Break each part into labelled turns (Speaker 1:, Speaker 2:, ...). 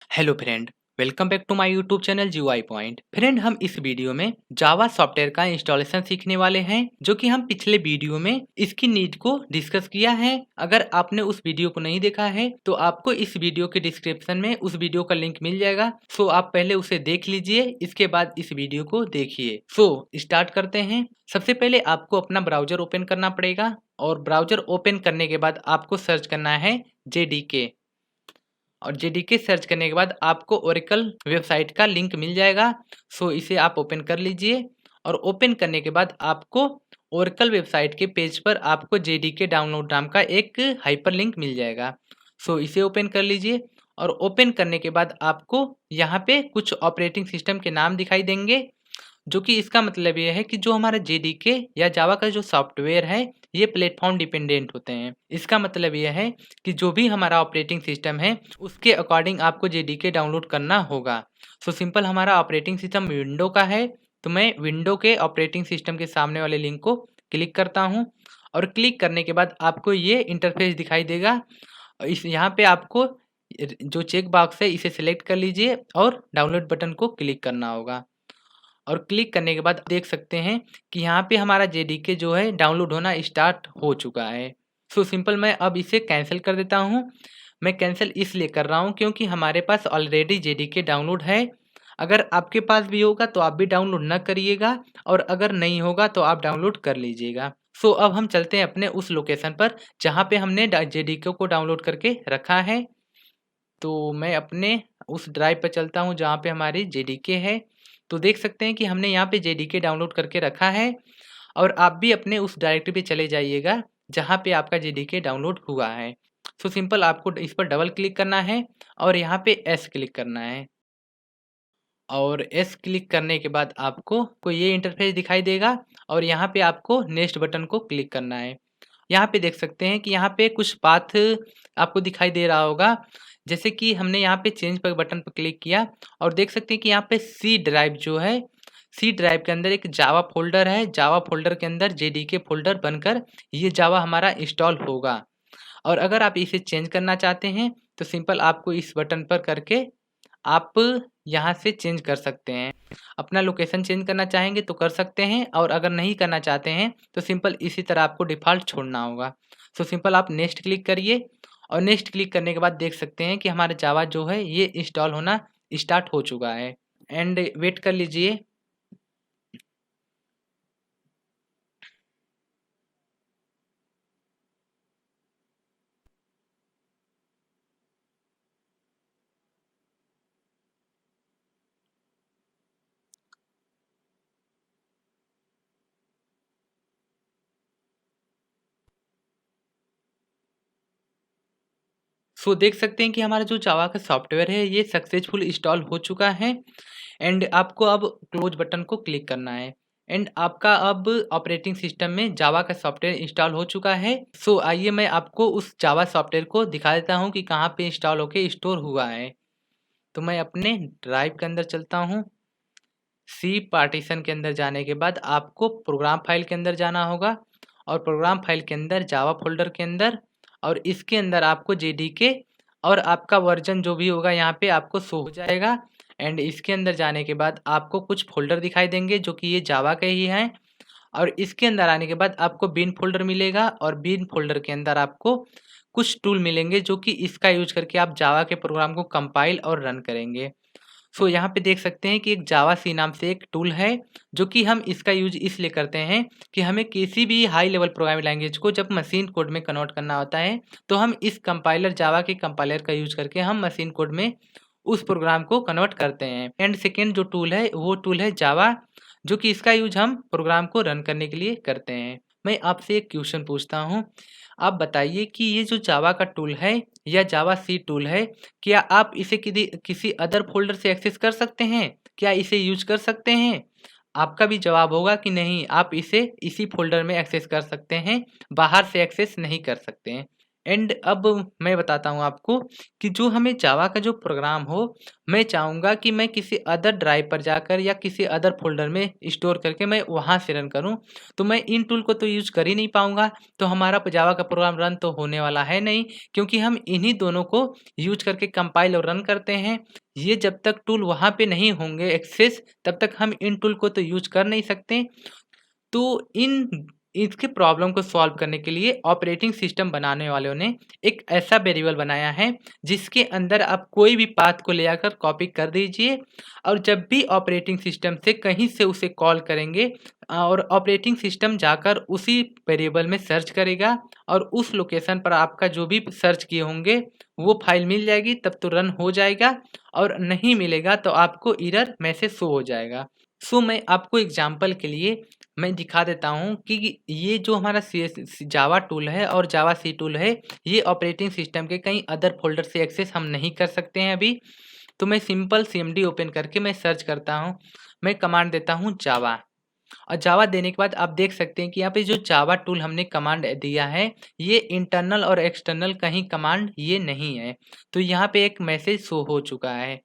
Speaker 1: Hello friend, welcome back to my YouTube channel GUI point. Friend, हम इस video में जावा software का installation सीखने वाले हैं, जो कि हम पिछले वीडियो में इसकी नीड को डिस्कस किया है। अगर आपने उस वीडियो को नहीं देखा है तो आपको इस वीडियो के डिस्क्रिप्शन में उस वीडियो का लिंक मिल जाएगा। सो आप पहले उसे देख लीजिए, इसके बाद इस वीडियो को देखिए। सो स्टार्ट करते हैं। सबसे पहले आपको अपना ब्राउजर ओपन करना पड़ेगा और ब्राउजर ओपन करने के बाद आपको सर्च करना है जेडीके। और जेडीके सर्च करने के बाद आपको ओरेकल वेबसाइट का लिंक मिल जाएगा। सो इसे आप ओपन कर लीजिए और ओपन करने के बाद आपको ओरेकल वेबसाइट के पेज पर आपको जेडीके डाउनलोड नाम का एक हाइपर लिंक मिल जाएगा। सो इसे ओपन कर लीजिए और ओपन करने के बाद आपको यहाँ पे कुछ ऑपरेटिंग सिस्टम के नाम दिखाई देंगे, जो कि इसका मतलब ये है कि जो हमारा जेडीके या जावा का जो सॉफ्टवेयर है ये प्लेटफॉर्म डिपेंडेंट होते हैं। इसका मतलब ये है कि जो भी हमारा ऑपरेटिंग सिस्टम है उसके अकॉर्डिंग आपको जेडीके डाउनलोड करना होगा। सो सिंपल हमारा ऑपरेटिंग सिस्टम विंडो का है, तो मैं विंडो के ऑपरेटिंग सिस्टम के सामने वाले लिंक को क्लिक करता हूँ और क्लिक करने के बाद आपको ये इंटरफेस दिखाई देगा। इस यहाँ पे आपको जो चेक बॉक्स है इसे सिलेक्ट कर लीजिए और डाउनलोड बटन को क्लिक करना होगा। और क्लिक करने के बाद देख सकते हैं कि यहाँ पे हमारा जेडीके जो है डाउनलोड होना स्टार्ट हो चुका है। सो सिंपल मैं अब इसे कैंसिल कर देता हूँ। मैं कैंसिल इसलिए कर रहा हूँ क्योंकि हमारे पास ऑलरेडी जेडीके डाउनलोड है। अगर आपके पास भी होगा तो आप भी डाउनलोड ना करिएगा, और अगर नहीं होगा तो आप डाउनलोड कर लीजिएगा। सो अब हम चलते हैं अपने उस लोकेशन पर जहाँ पे हमने जेडीके को डाउनलोड करके रखा है। तो मैं अपने उस ड्राइव पर चलता हूँ जहाँ पे हमारी जेडीके है। तो देख सकते हैं कि हमने यहाँ पे जेडीके डाउनलोड करके रखा है, और आप भी अपने उस डायरेक्टरी पे चले जाइएगा जहाँ पे आपका जेडीके डाउनलोड हुआ है। सो सिंपल आपको इस पर डबल क्लिक करना है और यहाँ पे एस क्लिक करना है, और एस क्लिक करने के बाद आपको ये इंटरफेस दिखाई देगा और यहाँ पे आपको नेक्स्ट बटन को क्लिक करना है। यहाँ पे देख सकते हैं कि यहाँ पे कुछ पाथ आपको दिखाई दे रहा होगा। जैसे कि हमने यहाँ पे चेंज पर बटन पर क्लिक किया और देख सकते हैं कि यहाँ पे सी ड्राइव जो है, सी ड्राइव के अंदर एक जावा फोल्डर है। जावा फोल्डर के अंदर जेडीके फोल्डर बनकर ये जावा हमारा इंस्टॉल होगा। और अगर आप इसे चेंज करना चाहते हैं तो सिंपल आपको इस बटन पर करके आप यहाँ से चेंज कर सकते हैं। अपना लोकेशन चेंज करना चाहेंगे तो कर सकते हैं, और अगर नहीं करना चाहते हैं तो सिंपल इसी तरह आपको डिफ़ॉल्ट छोड़ना होगा। सो सिंपल आप नेक्स्ट क्लिक करिए और नेक्स्ट क्लिक करने के बाद देख सकते हैं कि हमारा जावा जो है ये इंस्टॉल होना स्टार्ट हो चुका है। एंड वेट कर लीजिए। सो देख सकते हैं कि हमारा जो जावा का सॉफ्टवेयर है ये सक्सेसफुल इंस्टॉल हो चुका है। एंड आपको अब क्लोज बटन को क्लिक करना है। एंड आपका अब ऑपरेटिंग सिस्टम में जावा का सॉफ्टवेयर इंस्टॉल हो चुका है। सो आइए मैं आपको उस जावा सॉफ्टवेयर को दिखा देता हूँ कि कहाँ पे इंस्टॉल होके स्टोर हुआ है। तो मैं अपने ड्राइव के अंदर चलता हूँ। सी पार्टीशन के अंदर जाने के बाद आपको प्रोग्राम फाइल के अंदर जाना होगा, और प्रोग्राम फाइल के अंदर जावा फोल्डर के अंदर, और इसके अंदर आपको जेडीके और आपका वर्जन जो भी होगा यहाँ पे आपको शो हो जाएगा। एंड इसके अंदर जाने के बाद आपको कुछ फोल्डर दिखाई देंगे जो कि ये जावा के ही हैं, और इसके अंदर आने के बाद आपको बिन फोल्डर मिलेगा, और बिन फोल्डर के अंदर आपको कुछ टूल मिलेंगे जो कि इसका यूज करके आप जावा के प्रोग्राम को कंपाइल और रन करेंगे। सो यहाँ पे देख सकते हैं कि एक जावा सी नाम से एक टूल है, जो कि हम इसका यूज इसलिए करते हैं कि हमें किसी भी हाई लेवल प्रोग्रामिंग लैंग्वेज को जब मशीन कोड में कन्वर्ट करना होता है तो हम इस कंपाइलर जावा के कंपाइलर का यूज करके हम मशीन कोड में उस प्रोग्राम को कन्वर्ट करते हैं। एंड सेकेंड जो टूल है वो टूल है जावा, जो कि इसका यूज हम प्रोग्राम को रन करने के लिए करते हैं। मैं आपसे एक क्वेश्चन पूछता हूँ, आप बताइए कि ये जो जावा का टूल है या जावा सी टूल है, क्या आप इसे किसी अदर फ़ोल्डर से एक्सेस कर सकते हैं? क्या इसे यूज़ कर सकते हैं? आपका भी जवाब होगा कि नहीं, आप इसे इसी फ़ोल्डर में एक्सेस कर सकते हैं, बाहर से एक्सेस नहीं कर सकते हैं। एंड अब मैं बताता हूँ आपको कि जो हमें जावा का जो प्रोग्राम हो, मैं चाहूँगा कि मैं किसी अदर ड्राइव पर जाकर या किसी अदर फ़ोल्डर में स्टोर करके मैं वहाँ से रन करूँ। तो मैं इन टूल को तो यूज़ कर ही नहीं पाऊँगा, तो हमारा जावा का प्रोग्राम रन तो होने वाला है नहीं, क्योंकि हम इन्हीं दोनों को यूज़ करके कंपाइल और रन करते हैं। ये जब तक टूल वहाँ पे नहीं होंगे एक्सेस, तब तक हम इन टूल को तो यूज़ कर नहीं सकते। तो इसके प्रॉब्लम को सॉल्व करने के लिए ऑपरेटिंग सिस्टम बनाने वालों ने एक ऐसा वेरिएबल बनाया है जिसके अंदर आप कोई भी पाथ को ले आकर कॉपी कर दीजिए, और जब भी ऑपरेटिंग सिस्टम से कहीं से उसे कॉल करेंगे और ऑपरेटिंग सिस्टम जाकर उसी वेरिएबल में सर्च करेगा और उस लोकेशन पर आपका जो भी सर्च किए होंगे वो फाइल मिल जाएगी, तब तो रन हो जाएगा, और नहीं मिलेगा तो आपको एरर मैसेज शो हो जाएगा। सो मैं आपको एग्जांपल के लिए मैं दिखा देता हूँ कि ये जो हमारा जावा टूल है और जावा सी टूल है, ये ऑपरेटिंग सिस्टम के कई अदर फोल्डर से एक्सेस हम नहीं कर सकते हैं अभी। तो मैं सिंपल सीएमडी ओपन करके मैं सर्च करता हूँ, मैं कमांड देता हूँ जावा, और जावा देने के बाद आप देख सकते हैं कि यहाँ पे जो जावा टूल हमने कमांड दिया है, ये इंटरनल और एक्सटर्नल कहीं कमांड ये नहीं है। तो यहाँ पे एक मैसेज शो हो चुका है।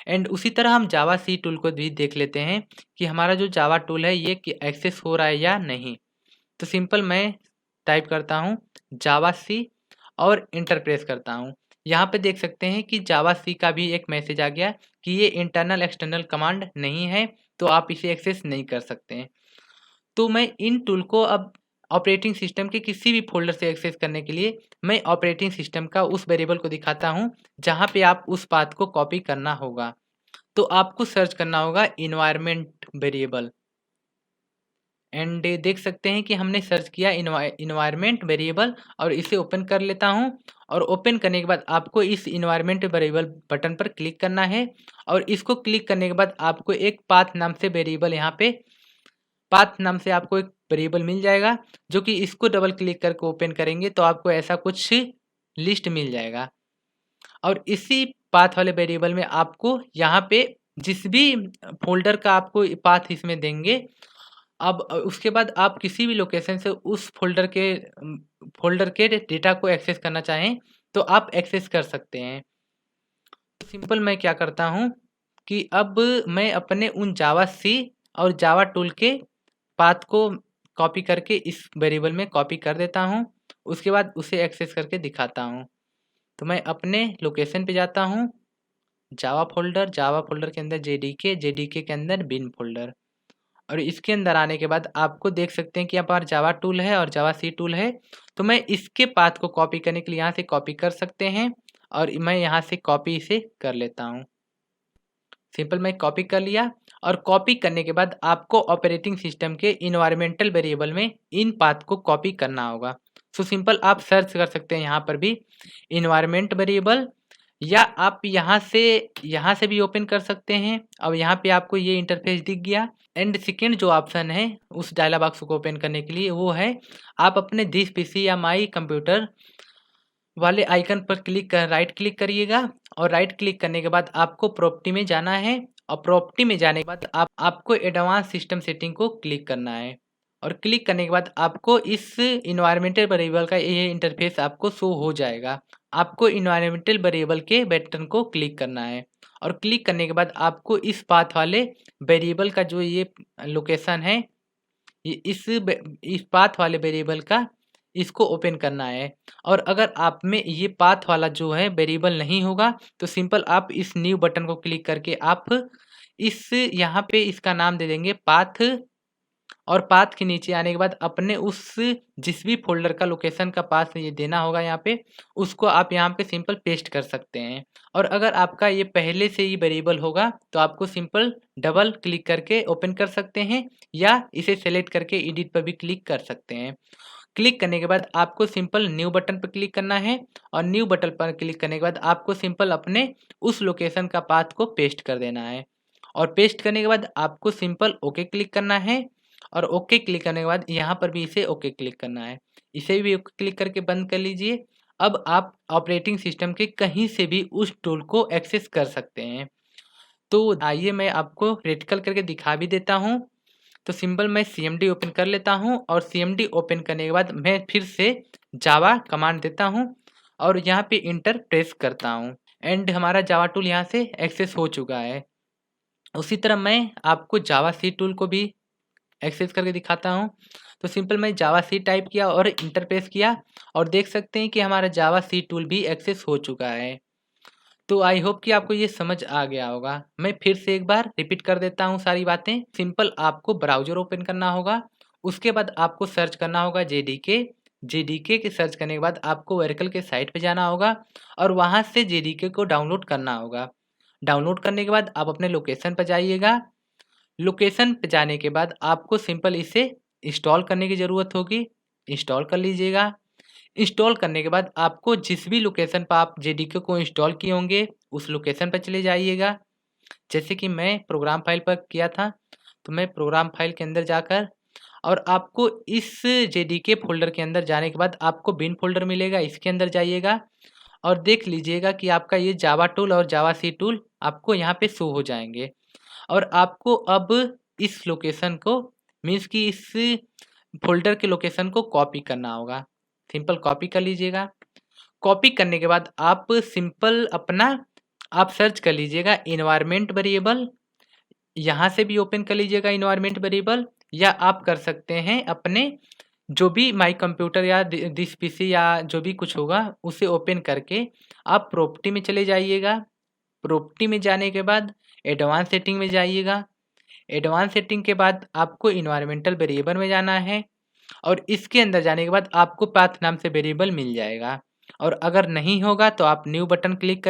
Speaker 1: एंड उसी तरह हम जावा सी टूल को भी देख लेते हैं कि हमारा जो जावा टूल है ये एक्सेस हो रहा है या नहीं। तो सिंपल मैं टाइप करता हूँ जावा सी और इंटर प्रेस करता हूँ। यहाँ पे देख सकते हैं कि जावा सी का भी एक मैसेज आ गया कि ये इंटरनल एक्सटर्नल कमांड नहीं है, तो आप इसे एक्सेस नहीं कर सकते हैं। तो मैं इन टूल को अब ऑपरेटिंग सिस्टम के किसी भी फ़ोल्डर से एक्सेस करने के लिए मैं ऑपरेटिंग सिस्टम का उस वेरिएबल को दिखाता हूँ जहाँ पे आप उस पाथ को कॉपी करना होगा। तो आपको सर्च करना होगा इन्वायरमेंट वेरिएबल, एंड देख सकते हैं कि हमने सर्च किया इन्वायरमेंट वेरिएबल, और इसे ओपन कर लेता हूँ। और ओपन करने के बाद आपको इस इन्वायरमेंट वेरिएबल बटन पर क्लिक करना है, और इसको क्लिक करने के बाद आपको एक पाथ नाम से वेरिएबल यहाँ पे पाथ नाम से आपको एक वेरिएबल मिल जाएगा, जो कि इसको डबल क्लिक करके ओपन करेंगे तो आपको ऐसा कुछ लिस्ट मिल जाएगा। और इसी पाथ वाले वेरिएबल में आपको यहाँ पे जिस भी फ़ोल्डर का आपको पाथ इसमें देंगे, अब उसके बाद आप किसी भी लोकेशन से उस फ़ोल्डर के डेटा को एक्सेस करना चाहें, तो आप एक्सेस कर सकते हैं। तो सिंपल मैं क्या करता हूँ कि अब मैं अपने उन जावा सी और जावा टूल के पाथ को कॉपी करके इस वेरिएबल में कॉपी कर देता हूँ। उसके बाद उसे एक्सेस करके दिखाता हूँ। तो मैं अपने लोकेशन पे जाता हूँ, जावा फ़ोल्डर के अंदर जेडीके के अंदर बिन फ़ोल्डर, और इसके अंदर आने के बाद आपको देख सकते हैं कि यहाँ पर जावा टूल है और जावा सी टूल है। तो मैं इसके पाथ को कॉपी करने के लिए यहाँ से कॉपी कर सकते हैं, और मैं यहाँ से कॉपी इसे कर लेता हूँ। सिंपल मैं कॉपी कर लिया, और कॉपी करने के बाद आपको ऑपरेटिंग सिस्टम के इन्वायरमेंटल वेरिएबल में इन पाथ को कॉपी करना होगा। सो सिंपल आप सर्च कर सकते हैं यहाँ पर भी इन्वायरमेंट वेरिएबल, या आप यहाँ से भी ओपन कर सकते हैं। अब यहाँ पे आपको ये इंटरफेस दिख गया। एंड सेकेंड जो ऑप्शन है उस डायलॉग बॉक्स को ओपन करने के लिए, वो है आप अपने दिस पीसी या माई कंप्यूटर वाले आइकन पर राइट क्लिक करिएगा, और राइट क्लिक करने के बाद आपको प्रॉपर्टी में जाना है, और प्रॉपर्टी में जाने के बाद आपको एडवांस सिस्टम सेटिंग को क्लिक करना है, और क्लिक करने के बाद आपको इस इन्वायरमेंटल वेरिएबल का ये इंटरफेस आपको शो हो जाएगा। आपको इन्वायरमेंटल वेरिएबल के बटन को क्लिक करना है, और क्लिक करने के बाद आपको इस पाथ वाले वेरिएबल का जो ये लोकेशन है, ये इस पाथ वाले वेरिएबल का इसको ओपन करना है। और अगर आप में ये पाथ वाला जो है वेरिएबल नहीं होगा, तो सिंपल आप इस न्यू बटन को क्लिक करके आप इस यहाँ पे इसका नाम दे देंगे पाथ, और पाथ के नीचे आने के बाद अपने उस जिस भी फ़ोल्डर का लोकेशन का पाथ ये देना होगा यहाँ पे, उसको आप यहाँ पे सिंपल पेस्ट कर सकते हैं। और अगर आपका ये पहले से ही वेरिएबल होगा, तो आपको सिंपल डबल क्लिक करके ओपन कर सकते हैं, या इसे सेलेक्ट करके एडिट पर भी क्लिक कर सकते हैं। क्लिक करने के बाद आपको सिंपल न्यू बटन पर क्लिक करना है, और न्यू बटन पर क्लिक करने के बाद आपको सिंपल अपने उस लोकेशन का पाथ को पेस्ट कर देना है, और पेस्ट करने के बाद आपको सिंपल ओके क्लिक करना है, और ओके क्लिक करने के बाद यहाँ पर भी इसे ओके क्लिक करना है। इसे भी ओके क्लिक करके बंद कर लीजिए। अब आप ऑपरेटिंग सिस्टम के कहीं से भी उस टूल को एक्सेस कर सकते हैं। तो आइए मैं आपको प्रैक्टिकल करके दिखा भी देता हूँ। तो सिंपल मैं सीएमडी ओपन कर लेता हूँ, और सीएमडी ओपन करने के बाद मैं फिर से जावा कमांड देता हूँ और यहाँ पे इंटर प्रेस करता हूँ एंड हमारा जावा टूल यहाँ से एक्सेस हो चुका है। उसी तरह मैं आपको जावा सी टूल को भी एक्सेस करके दिखाता हूँ। तो सिंपल मैं जावा सी टाइप किया और इंटर प्रेस किया और देख सकते हैं कि हमारा जावा सी टूल भी एक्सेस हो चुका है। तो आई होप कि आपको ये समझ आ गया होगा। मैं फिर से एक बार रिपीट कर देता हूँ सारी बातें। सिंपल आपको ब्राउज़र ओपन करना होगा, उसके बाद आपको सर्च करना होगा जेडीके। जेडीके के सर्च करने के बाद आपको ओरेकल के साइट पे जाना होगा और वहाँ से जेडीके को डाउनलोड करना होगा। डाउनलोड करने के बाद आप अपने लोकेशन पर जाइएगा। लोकेशन पे जाने के बाद आपको सिंपल इसे इंस्टॉल करने की ज़रूरत होगी। इंस्टॉल कर लीजिएगा। इंस्टॉल करने के बाद आपको जिस भी लोकेशन पर आप जेडीके को इंस्टॉल किए होंगे उस लोकेशन पर चले जाइएगा। जैसे कि मैं प्रोग्राम फाइल पर किया था, तो मैं प्रोग्राम फाइल के अंदर जाकर और आपको इस जेडीके फ़ोल्डर के अंदर जाने के बाद आपको बिन फ़ोल्डर मिलेगा, इसके अंदर जाइएगा और देख लीजिएगा कि आपका ये जावा टूल और जावा सी टूल आपको यहाँ पे शो हो जाएँगे। और आपको अब इस लोकेशन को मीन्स कि इस फ़ोल्डर के लोकेशन को कॉपी करना होगा। सिंपल कॉपी कर लीजिएगा। कॉपी करने के बाद आप सिंपल अपना आप सर्च कर लीजिएगा एनवायरनमेंट वेरिएबल, यहाँ से भी ओपन कर लीजिएगा एनवायरनमेंट वेरिएबल, या आप कर सकते हैं अपने जो भी माई कंप्यूटर या दिस पीसी या जो भी कुछ होगा उसे ओपन करके आप प्रॉपर्टी में चले जाइएगा। प्रॉपर्टी में जाने के बाद एडवांस सेटिंग में जाइएगा। एडवांस सेटिंग के बाद आपको इन्वायरमेंटल वेरिएबल में जाना है और इसके अंदर जाने के बाद आपको पाथ नाम से वेरिएबल मिल जाएगा। और अगर नहीं होगा तो आप न्यू बटन क्लिक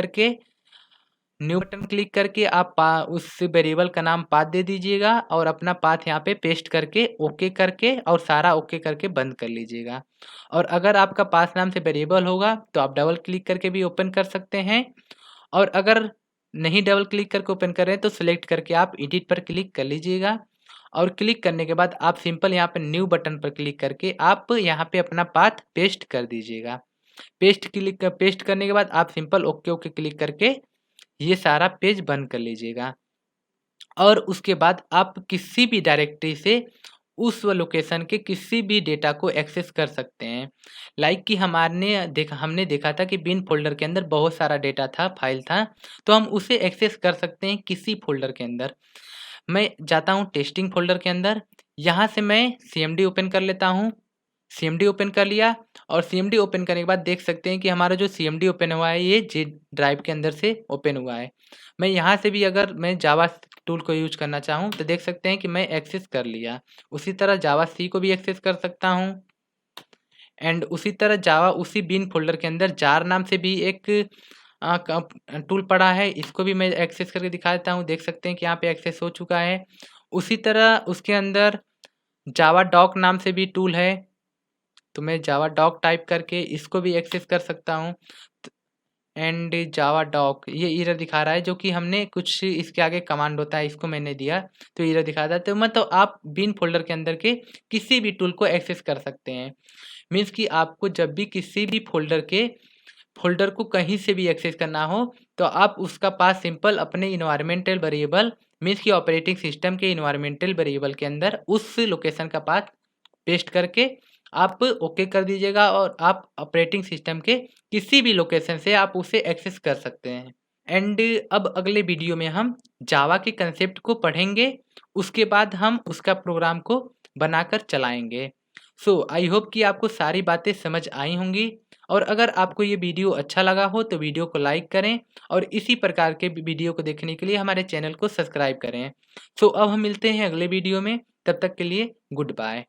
Speaker 1: करके आप उस वेरिएबल का नाम पाथ दे दीजिएगा और अपना पाथ यहाँ पे पेस्ट करके ओके करके और सारा ओके करके बंद कर लीजिएगा। और अगर आपका पाथ नाम से वेरिएबल होगा तो आप डबल क्लिक करके भी ओपन कर सकते हैं, और अगर नहीं डबल क्लिक करके ओपन कर रहे हैं तो सिलेक्ट करके आप एडिट पर क्लिक कर लीजिएगा। और क्लिक करने के बाद आप सिंपल यहाँ पे न्यू बटन पर क्लिक करके आप यहाँ पे अपना पाथ पेस्ट कर दीजिएगा। पेस्ट करने के बाद आप सिंपल ओके ओके क्लिक करके ये सारा पेज बंद कर लीजिएगा। और उसके बाद आप किसी भी डायरेक्टरी से उस लोकेशन के किसी भी डेटा को एक्सेस कर सकते हैं। लाइक कि हमने देखा था कि बिन फ़ोल्डर के अंदर बहुत सारा डेटा था, फाइल था, तो हम उसे एक्सेस कर सकते हैं किसी फ़ोल्डर के अंदर। मैं जाता हूँ टेस्टिंग फ़ोल्डर के अंदर, यहाँ से मैं सीएमडी ओपन कर लेता हूँ। सीएमडी ओपन कर लिया और सीएमडी ओपन करने के बाद देख सकते हैं कि हमारा जो सीएमडी ओपन हुआ है ये जी ड्राइव के अंदर से ओपन हुआ है। मैं यहाँ से भी अगर मैं जावा टूल को यूज करना चाहूँ तो देख सकते हैं कि मैं एक्सेस कर लिया। उसी तरह जावा सी को भी एक्सेस कर सकता हूँ एंड उसी तरह जावा उसी बिन फ़ोल्डर के अंदर जार नाम से भी एक टूल पड़ा है, इसको भी मैं एक्सेस करके दिखा देता हूँ। देख सकते हैं कि यहाँ पे एक्सेस हो चुका है। उसी तरह उसके अंदर जावा डॉक नाम से भी टूल है, तो मैं जावा डॉक टाइप करके इसको भी एक्सेस कर सकता हूँ। एंड जावा डॉक ये एरर दिखा रहा है, जो कि हमने कुछ इसके आगे कमांड होता है इसको मैंने दिया तो एरर दिखा रहा है। तो मतलब आप बिन फ़ोल्डर के अंदर के किसी भी टूल को एक्सेस कर सकते हैं। मीन्स कि आपको जब भी किसी भी फ़ोल्डर को कहीं से भी एक्सेस करना हो तो आप उसका पाथ सिंपल अपने इन्वायरमेंटल वेरिएबल मीन्स कि ऑपरेटिंग सिस्टम के इन्वायरमेंटल वेरिएबल के अंदर उस लोकेशन का पाथ पेस्ट करके आप ओके कर दीजिएगा और आप ऑपरेटिंग सिस्टम के किसी भी लोकेशन से आप उसे एक्सेस कर सकते हैं। एंड अब अगले वीडियो में हम जावा के कंसेप्ट को पढ़ेंगे, उसके बाद हम उसका प्रोग्राम को बनाकर चलाएंगे। सो आई होप कि आपको सारी बातें समझ आई होंगी, और अगर आपको ये वीडियो अच्छा लगा हो तो वीडियो को लाइक करें और इसी प्रकार के वीडियो को देखने के लिए हमारे चैनल को सब्सक्राइब करें। सो अब हम मिलते हैं अगले वीडियो में, तब तक के लिए गुड बाय।